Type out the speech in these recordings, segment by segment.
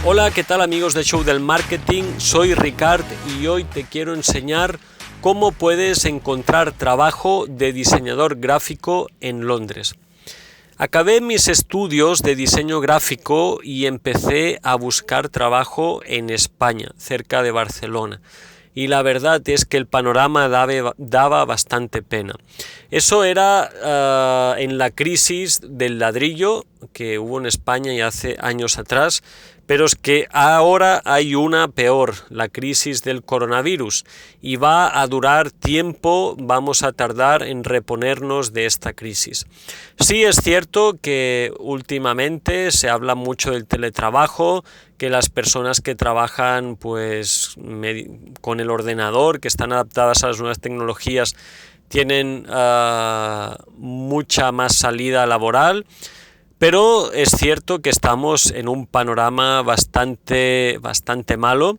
Hola, ¿qué tal amigos de Show del Marketing? Soy Ricard y hoy te quiero enseñar cómo puedes encontrar trabajo de diseñador gráfico en Londres. Acabé mis estudios de diseño gráfico y empecé a buscar trabajo en España, cerca de Barcelona. Y la verdad es que el panorama daba bastante pena. Eso era en la crisis del ladrillo que hubo en España ya hace años atrás, pero es que ahora hay una peor, la crisis del coronavirus, y va a durar tiempo, vamos a tardar en reponernos de esta crisis. Sí es cierto que últimamente se habla mucho del teletrabajo, que las personas que trabajan pues con el ordenador, que están adaptadas a las nuevas tecnologías, tienen mucha más salida laboral, pero es cierto que estamos en un panorama bastante malo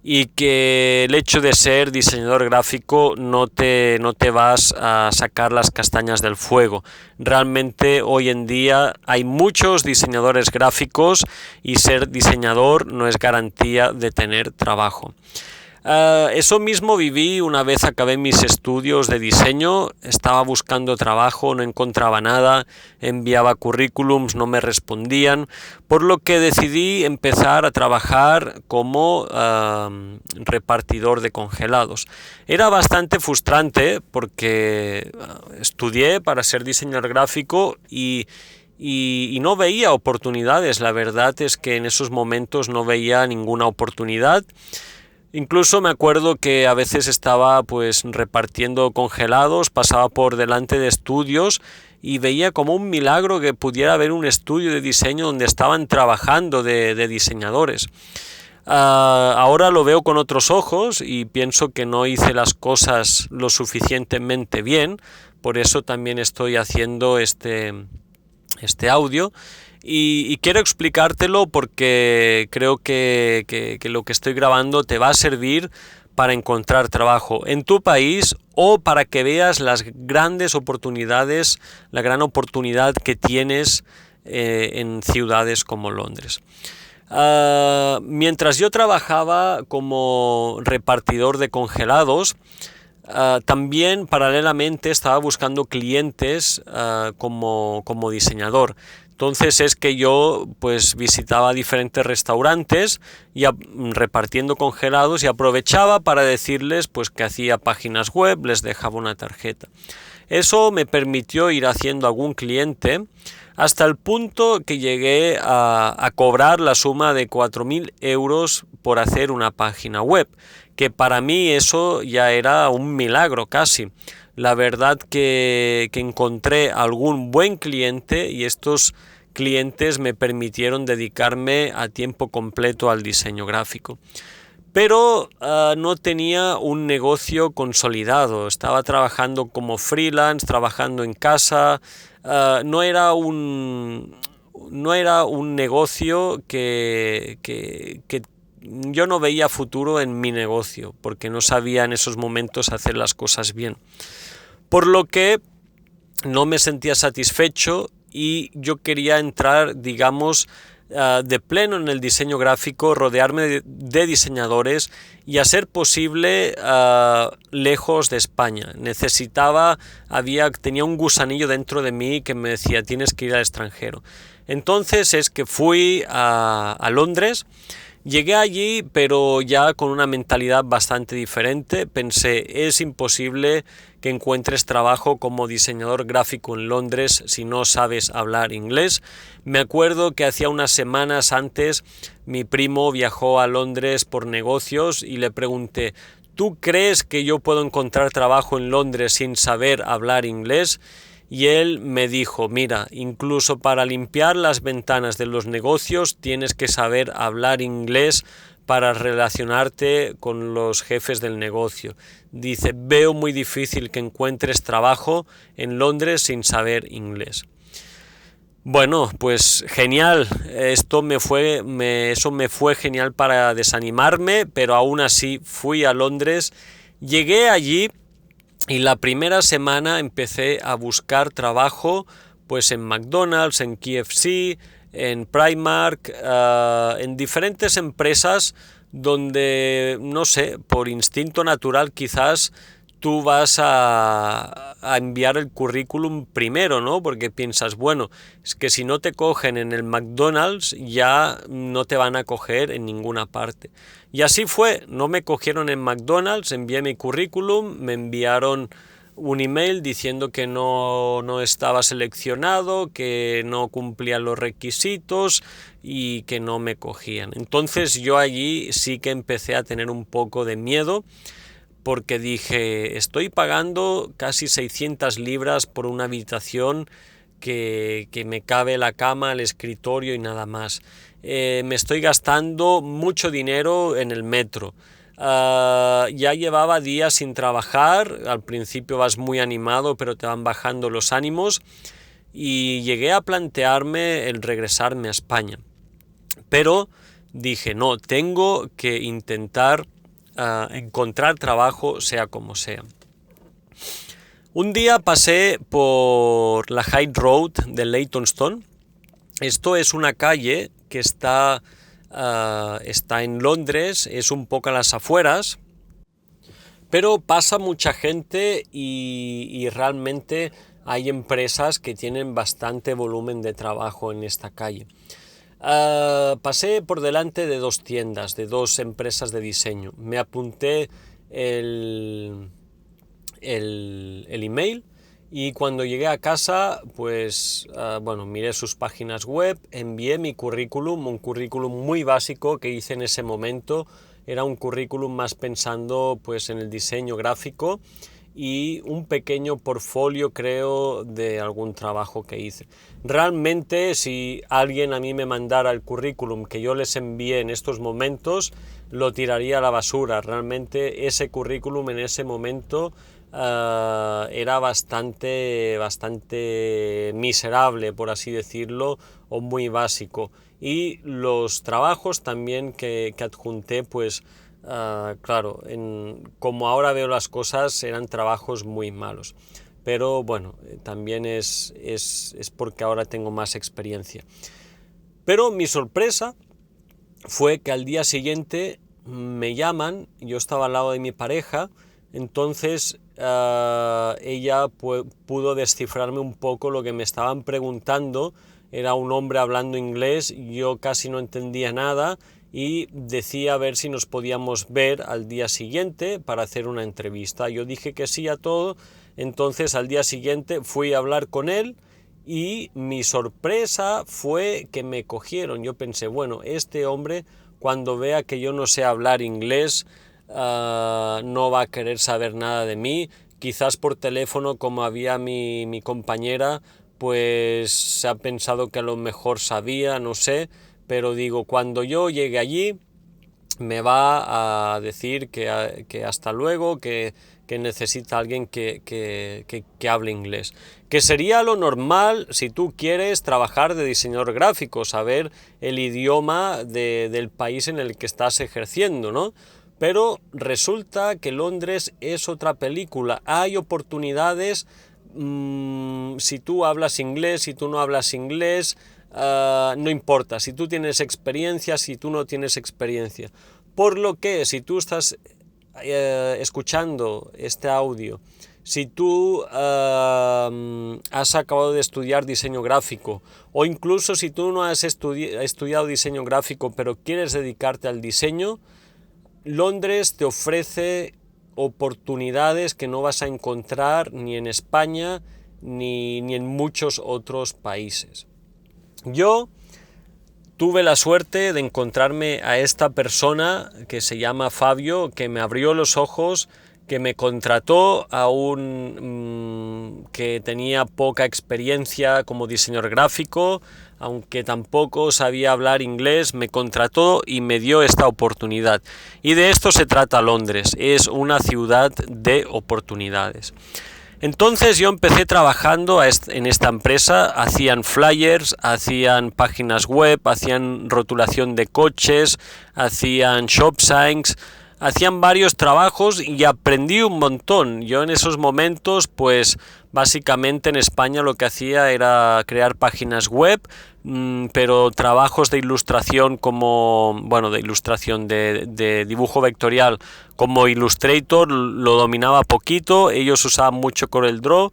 y que el hecho de ser diseñador gráfico no te vas a sacar las castañas del fuego. Realmente hoy en día hay muchos diseñadores gráficos y ser diseñador no es garantía de tener trabajo. Eso mismo viví una vez acabé mis estudios de diseño, estaba buscando trabajo, no encontraba nada, enviaba currículums, no me respondían, por lo que decidí empezar a trabajar como repartidor de congelados. Era bastante frustrante porque estudié para ser diseñador gráfico y no veía oportunidades. La verdad es que en esos momentos no veía ninguna oportunidad. Incluso me acuerdo que a veces estaba pues repartiendo congelados, pasaba por delante de estudios y veía como un milagro que pudiera haber un estudio de diseño donde estaban trabajando de diseñadores. Ahora lo veo con otros ojos y pienso que no hice las cosas lo suficientemente bien, por eso también estoy haciendo este audio. Y quiero explicártelo porque creo que lo que estoy grabando te va a servir para encontrar trabajo en tu país o para que veas las grandes oportunidades, la gran oportunidad que tienes en ciudades como Londres. Mientras yo trabajaba como repartidor de congelados, también paralelamente estaba buscando clientes como diseñador. Entonces es que yo pues visitaba diferentes restaurantes y repartiendo congelados y aprovechaba para decirles pues que hacía páginas web, les dejaba una tarjeta. Eso me permitió ir haciendo algún cliente hasta el punto que llegué a cobrar la suma de 4.000 euros por hacer una página web, que para mí eso ya era un milagro casi. La verdad que encontré algún buen cliente y estos clientes me permitieron dedicarme a tiempo completo al diseño gráfico. Pero no tenía un negocio consolidado, estaba trabajando como freelance, trabajando en casa, no era un negocio que yo no veía futuro en mi negocio, porque no sabía en esos momentos hacer las cosas bien. Por lo que no me sentía satisfecho y yo quería entrar, digamos, de pleno en el diseño gráfico, rodearme de diseñadores y a ser posible lejos de España. Tenía un gusanillo dentro de mí que me decía tienes que ir al extranjero. Entonces es que fui a Londres. Llegué allí, pero ya con una mentalidad bastante diferente. Pensé, es imposible que encuentres trabajo como diseñador gráfico en Londres si no sabes hablar inglés. Me acuerdo que hacía unas semanas antes mi primo viajó a Londres por negocios y le pregunté, ¿tú crees que yo puedo encontrar trabajo en Londres sin saber hablar inglés? Y él me dijo, mira, incluso para limpiar las ventanas de los negocios tienes que saber hablar inglés para relacionarte con los jefes del negocio. Dice, veo muy difícil que encuentres trabajo en Londres sin saber inglés. Bueno, pues genial, eso me fue genial para desanimarme, pero aún así fui a Londres, llegué allí. Y la primera semana empecé a buscar trabajo pues en McDonald's, en KFC, en Primark, en diferentes empresas donde, no sé, por instinto natural quizás tú vas a enviar el currículum primero, ¿no? Porque piensas, bueno, es que si no te cogen en el McDonald's ya no te van a coger en ninguna parte. Y así fue, no me cogieron en McDonald's, envié mi currículum, me enviaron un email diciendo que no estaba seleccionado, que no cumplía los requisitos y que no me cogían. Entonces yo allí sí que empecé a tener un poco de miedo, porque dije, estoy pagando casi 600 libras por una habitación que me cabe la cama, el escritorio y nada más. Me estoy gastando mucho dinero en el metro. Ya llevaba días sin trabajar, al principio vas muy animado, pero te van bajando los ánimos y llegué a plantearme el regresarme a España. Pero dije, no, tengo que intentar encontrar trabajo sea como sea. Un día pasé por la High Road de Leytonstone. Esto es una calle que está en Londres, es un poco a las afueras, pero pasa mucha gente y realmente hay empresas que tienen bastante volumen de trabajo en esta calle. Pasé por delante de dos tiendas, de dos empresas de diseño. Me apunté el email y cuando llegué a casa, pues miré sus páginas web, envié mi currículum, un currículum muy básico que hice en ese momento. Era un currículum más pensando pues en el diseño gráfico y un pequeño portfolio, creo, de algún trabajo que hice. Realmente, si alguien a mí me mandara el currículum que yo les envié en estos momentos, lo tiraría a la basura. Realmente ese currículum en ese momento era bastante miserable, por así decirlo, o muy básico. Y los trabajos también que adjunté, pues claro, como ahora veo las cosas, eran trabajos muy malos. Pero bueno, también es porque ahora tengo más experiencia. Pero mi sorpresa fue que al día siguiente me llaman, yo estaba al lado de mi pareja, entonces ella pudo descifrarme un poco lo que me estaban preguntando. Era un hombre hablando inglés, yo casi no entendía nada y decía a ver si nos podíamos ver al día siguiente para hacer una entrevista. Yo dije que sí a todo, entonces al día siguiente fui a hablar con él y mi sorpresa fue que me cogieron. Yo pensé, bueno, este hombre cuando vea que yo no sé hablar inglés no va a querer saber nada de mí. Quizás por teléfono, como había mi compañera, pues se ha pensado que a lo mejor sabía, no sé, pero digo, cuando yo llegue allí me va a decir que hasta luego, que necesita alguien que hable inglés. Que sería lo normal si tú quieres trabajar de diseñador gráfico, saber el idioma del país en el que estás ejerciendo, ¿no? Pero resulta que Londres es otra película. Hay oportunidades si tú hablas inglés, si tú no hablas inglés, no importa. Si tú tienes experiencia, si tú no tienes experiencia. Por lo que si tú estás escuchando este audio, si tú has acabado de estudiar diseño gráfico o incluso si tú no has estudiado diseño gráfico pero quieres dedicarte al diseño, Londres te ofrece oportunidades que no vas a encontrar ni en España ni en muchos otros países. Yo tuve la suerte de encontrarme a esta persona que se llama Fabio, que me abrió los ojos, que me contrató aún que tenía poca experiencia como diseñador gráfico, aunque tampoco sabía hablar inglés, me contrató y me dio esta oportunidad. Y de esto se trata Londres, es una ciudad de oportunidades. Entonces yo empecé trabajando en esta empresa, hacían flyers, hacían páginas web, hacían rotulación de coches, hacían shop signs, hacían varios trabajos y aprendí un montón. Yo en esos momentos pues Básicamente en España lo que hacía era crear páginas web, pero trabajos de ilustración de dibujo vectorial como Illustrator lo dominaba poquito. Ellos usaban mucho CorelDRAW.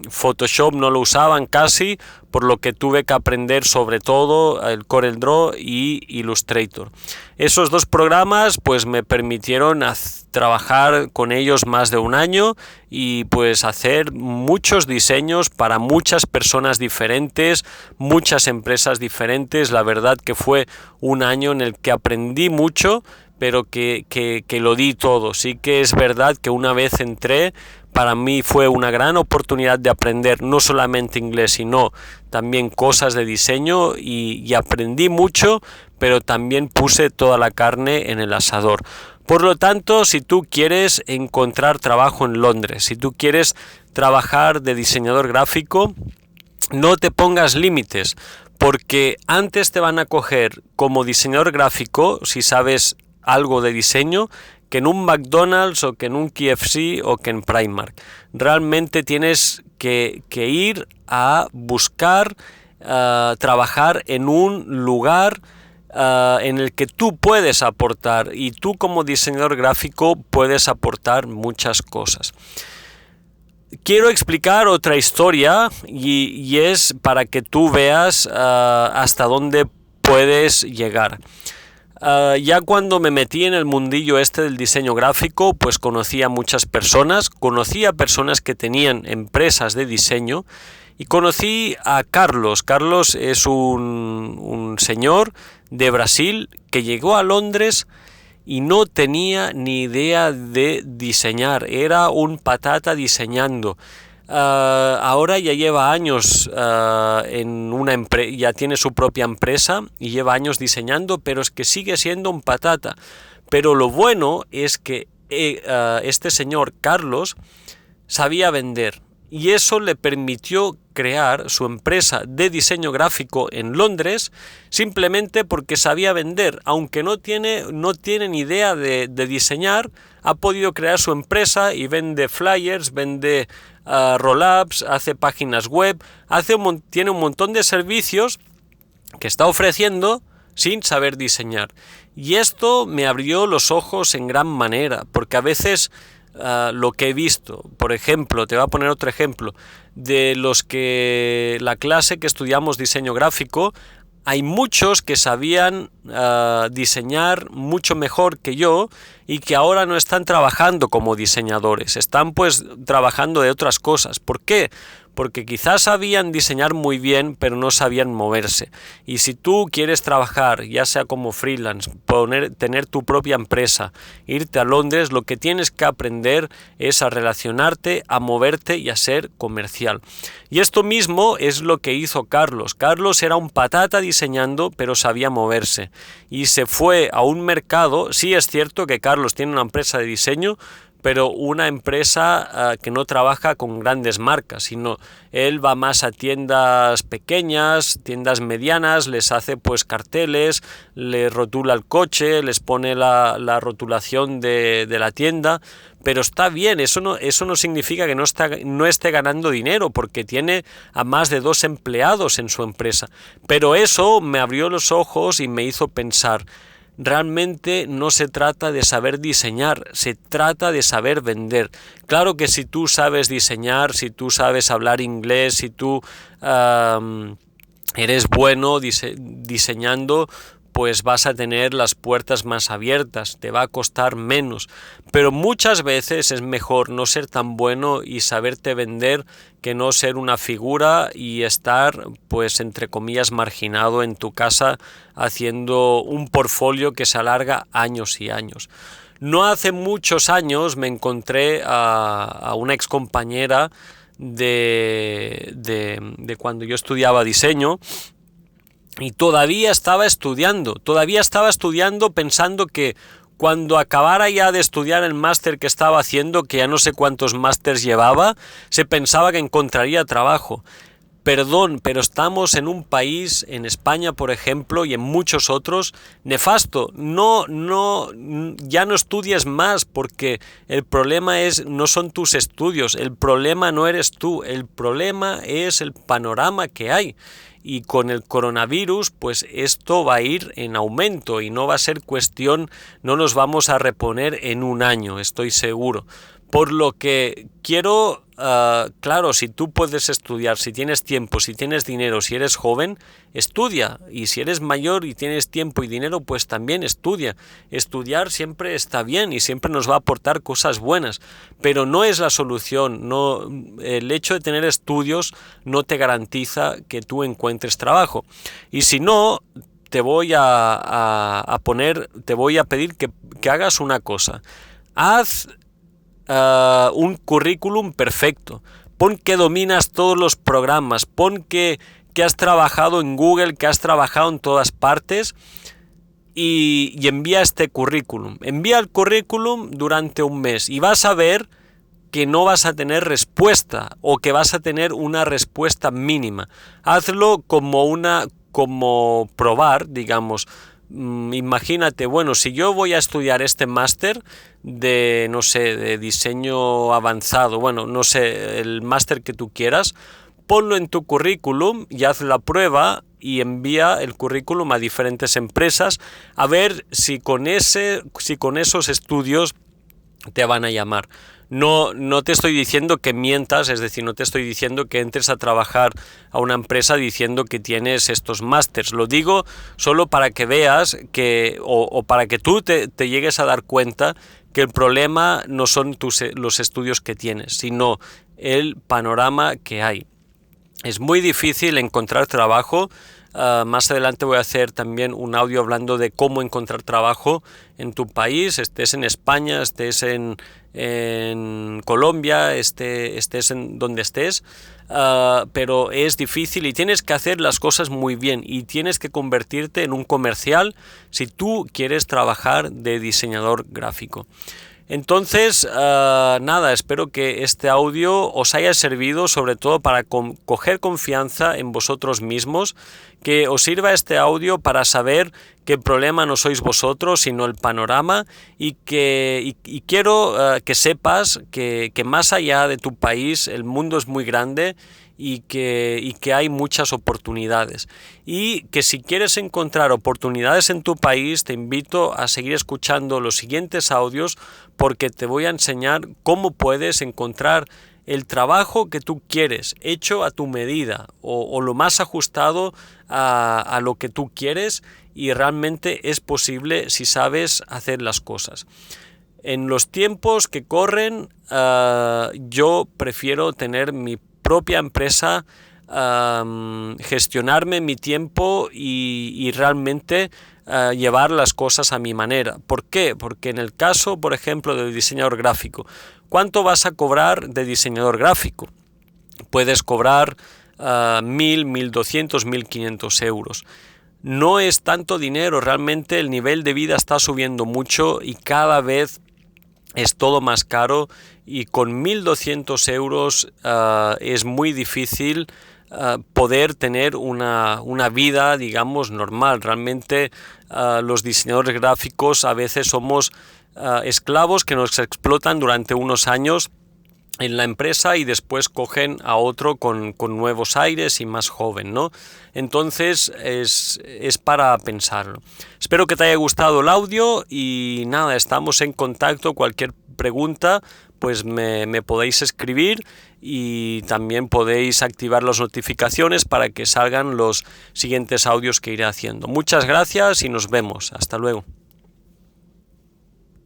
Photoshop no lo usaban casi, por lo que tuve que aprender sobre todo el CorelDRAW y Illustrator. Esos dos programas pues me permitieron trabajar con ellos más de un año y pues hacer muchos diseños para muchas personas diferentes, muchas empresas diferentes. La verdad que fue un año en el que aprendí mucho, pero que lo di todo. Sí que es verdad que una vez entré, para mí fue una gran oportunidad de aprender no solamente inglés, sino también cosas de diseño y aprendí mucho, pero también puse toda la carne en el asador. Por lo tanto, si tú quieres encontrar trabajo en Londres, si tú quieres trabajar de diseñador gráfico, no te pongas límites, porque antes te van a coger como diseñador gráfico, si sabes algo de diseño, que en un McDonald's o que en un KFC o que en Primark. Realmente tienes que ir a buscar trabajar en un lugar en el que tú puedes aportar, y tú como diseñador gráfico puedes aportar muchas cosas. Quiero explicar otra historia y es para que tú veas hasta dónde puedes llegar. Ya cuando me metí en el mundillo del diseño gráfico, pues conocí a muchas personas, que tenían empresas de diseño, y conocí a Carlos. Carlos es un señor de Brasil que llegó a Londres y no tenía ni idea de diseñar, era un patata diseñando. Ahora ya lleva años ya tiene su propia empresa y lleva años diseñando, pero es que sigue siendo un patata. Pero lo bueno es que este señor Carlos sabía vender, y eso le permitió crear su empresa de diseño gráfico en Londres simplemente porque sabía vender. Aunque no tiene ni idea de diseñar, ha podido crear su empresa y vende flyers, vende roll-ups, hace páginas web, tiene un montón de servicios que está ofreciendo sin saber diseñar. Y esto me abrió los ojos en gran manera, porque a veces lo que he visto, por ejemplo, te voy a poner otro ejemplo, de la clase que estudiamos diseño gráfico, hay muchos que sabían diseñar mucho mejor que yo y que ahora no están trabajando como diseñadores, están pues trabajando de otras cosas. ¿Por qué? Porque quizás sabían diseñar muy bien, pero no sabían moverse. Y si tú quieres trabajar, ya sea como freelance, tener tu propia empresa, irte a Londres, lo que tienes que aprender es a relacionarte, a moverte y a ser comercial. Y esto mismo es lo que hizo Carlos. Carlos era un patata diseñando, pero sabía moverse. Y se fue a un mercado. Sí es cierto que Carlos tiene una empresa de diseño, pero una empresa que no trabaja con grandes marcas, sino él va más a tiendas pequeñas, tiendas medianas, les hace pues carteles, les rotula el coche, les pone la rotulación de la tienda, pero está bien. Eso no significa que no esté ganando dinero, porque tiene a más de 2 empleados en su empresa, pero eso me abrió los ojos y me hizo pensar: realmente no se trata de saber diseñar, se trata de saber vender. Claro que si tú sabes diseñar, si tú sabes hablar inglés, si tú eres bueno diseñando, pues vas a tener las puertas más abiertas, te va a costar menos. Pero muchas veces es mejor no ser tan bueno y saberte vender que no ser una figura y estar, pues entre comillas, marginado en tu casa haciendo un portfolio que se alarga años y años. No hace muchos años me encontré a una excompañera de cuando yo estudiaba diseño, y todavía estaba estudiando pensando que cuando acabara ya de estudiar el máster que estaba haciendo, que ya no sé cuántos másters llevaba, se pensaba que encontraría trabajo. Perdón, pero estamos en un país, en España, por ejemplo, y en muchos otros, nefasto. Ya no estudies más, porque el problema no son tus estudios, el problema no eres tú, el problema es el panorama que hay. Y con el coronavirus, pues esto va a ir en aumento y no va a ser cuestión, no nos vamos a reponer en un año, estoy seguro. Por lo que quiero, claro, si tú puedes estudiar, si tienes tiempo, si tienes dinero, si eres joven, estudia. Y si eres mayor y tienes tiempo y dinero, pues también estudia. Estudiar siempre está bien y siempre nos va a aportar cosas buenas, pero no es la solución. No, el hecho de tener estudios no te garantiza que tú encuentres trabajo. Y si no, te voy a pedir que hagas una cosa. Haz un currículum perfecto. Pon que dominas todos los programas, pon que has trabajado en Google, que has trabajado en todas partes y envía este currículum. Envía el currículum durante un mes y vas a ver que no vas a tener respuesta o que vas a tener una respuesta mínima. Hazlo como probar, digamos. Imagínate, bueno, si yo voy a estudiar este máster de, no sé, de diseño avanzado, bueno, no sé, el máster que tú quieras, ponlo en tu currículum y haz la prueba y envía el currículum a diferentes empresas a ver si con esos estudios te van a llamar. No te estoy diciendo que mientas, es decir, no te estoy diciendo que entres a trabajar a una empresa diciendo que tienes estos másters. Lo digo solo para que veas o para que tú te llegues a dar cuenta que el problema no son los estudios que tienes, sino el panorama que hay. Es muy difícil encontrar trabajo. Más adelante voy a hacer también un audio hablando de cómo encontrar trabajo en tu país, estés en España, estés en Colombia, estés en donde estés, pero es difícil y tienes que hacer las cosas muy bien y tienes que convertirte en un comercial si tú quieres trabajar de diseñador gráfico. Entonces, nada, espero que este audio os haya servido sobre todo para coger confianza en vosotros mismos, que os sirva este audio para saber que el problema no sois vosotros, sino el panorama y quiero que sepas que más allá de tu país el mundo es muy grande y que hay muchas oportunidades y que si quieres encontrar oportunidades en tu país te invito a seguir escuchando los siguientes audios porque te voy a enseñar cómo puedes encontrar el trabajo que tú quieres hecho a tu medida o lo más ajustado a lo que tú quieres y realmente es posible si sabes hacer las cosas. En los tiempos que corren yo prefiero tener mi propia empresa, gestionarme mi tiempo y realmente llevar las cosas a mi manera. ¿Por qué? Porque en el caso, por ejemplo, del diseñador gráfico, ¿cuánto vas a cobrar de diseñador gráfico? Puedes cobrar 1.000, 1.200, 1.500 euros. No es tanto dinero, realmente el nivel de vida está subiendo mucho y cada vez es todo más caro y con 1.200 euros es muy difícil poder tener una vida, digamos, normal. Realmente los diseñadores gráficos a veces somos esclavos que nos explotan durante unos años en la empresa y después cogen a otro con nuevos aires y más joven, ¿no? Entonces es para pensarlo. Espero que te haya gustado el audio y nada, estamos en contacto. Cualquier pregunta pues me podéis escribir y también podéis activar las notificaciones para que salgan los siguientes audios que iré haciendo. Muchas gracias y nos vemos. Hasta luego.